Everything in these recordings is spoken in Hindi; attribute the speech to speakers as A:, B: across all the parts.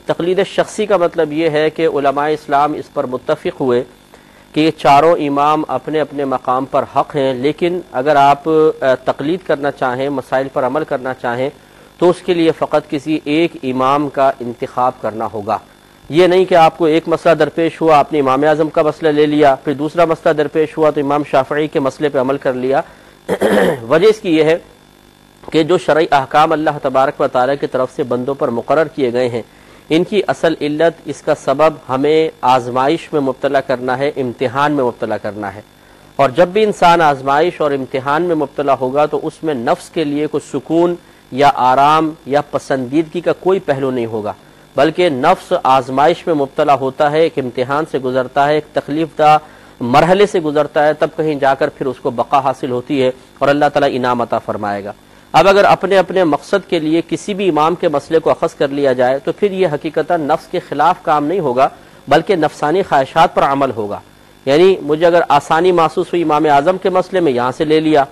A: तकलीद शख्सी का मतलब ये है कि उलमाए इस्लाम इस पर मुत्तफ़िक़ हुए कि ये चारों इमाम अपने अपने मकाम पर हक़ हैं, लेकिन अगर आप तकलीद करना चाहें, मसाइल पर अमल करना चाहें, तो उसके लिए फ़कत किसी एक इमाम का इंतखाब करना होगा। ये नहीं कि आपको एक मसला दरपेश हुआ, आपने इमाम आज़म का मसला ले लिया, फिर दूसरा मसला दरपेश हुआ तो इमाम शाफ़िई के मसले पर अमल कर लिया। वजह इसकी यह है कि जो शरई अहकाम अल्लाह तबारक व तआला की तरफ से बंदों पर मुकर्रर किए गए हैं, इनकी असल इल्लत, इसका सबब हमें आजमाइश में मुब्तला करना है, इम्तिहान में मुब्तला करना है। और जब भी इंसान आजमाइश और इम्तिहान में मुब्तला होगा तो उसमें नफ्स के लिए कुछ सुकून या आराम या पसंदीदगी का कोई पहलू नहीं होगा, बल्कि नफ्स आजमाइश में मुब्तला होता है, एक इम्तिहान से गुजरता है, एक तकलीफदा मरहले से गुजरता है, तब कहीं जाकर फिर उसको बका हासिल होती है और अल्लाह ताला इनाम अता फरमाएगा। अब अगर अपने अपने मकसद के लिए किसी भी इमाम के मसले को अखज़ कर लिया जाए तो फिर यह हकीकतन नफ्स के खिलाफ काम नहीं होगा, बल्कि नफसानी ख्वाहिशात पर अमल होगा। यानी मुझे अगर आसानी महसूस हुई इमाम आज़म के मसले में, यहाँ से ले लिया,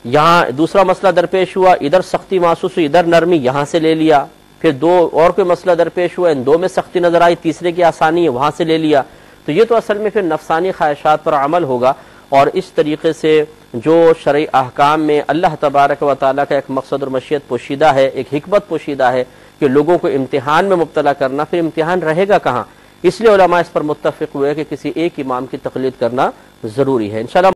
A: यहाँ दूसरा मसला दरपेश हुआ, इधर सख्ती महसूस हुई, इधर नरमी, यहाँ से ले लिया, फिर दो और कोई मसला दरपेश हुआ, इन दो में सख्ती नजर आई, तीसरे की आसानी है, वहाँ से ले लिया। तो ये तो असल में फिर नफसानी ख्वाहिशात पर अमल होगा। और इस तरीके से जो शरई अहकाम में अल्लाह तबारक व तआला का एक मकसद और मशीयत पोशीदा है, एक हिकमत पोशीदा है कि लोगों को इम्तिहान में मुब्तला करना, फिर इम्तिहान रहेगा कहाँ। इसलिए उलमा इस पर मुत्तफ़िक़ हुए कि किसी एक इमाम की तक़लीद करना ज़रूरी है। इंशाअल्लाह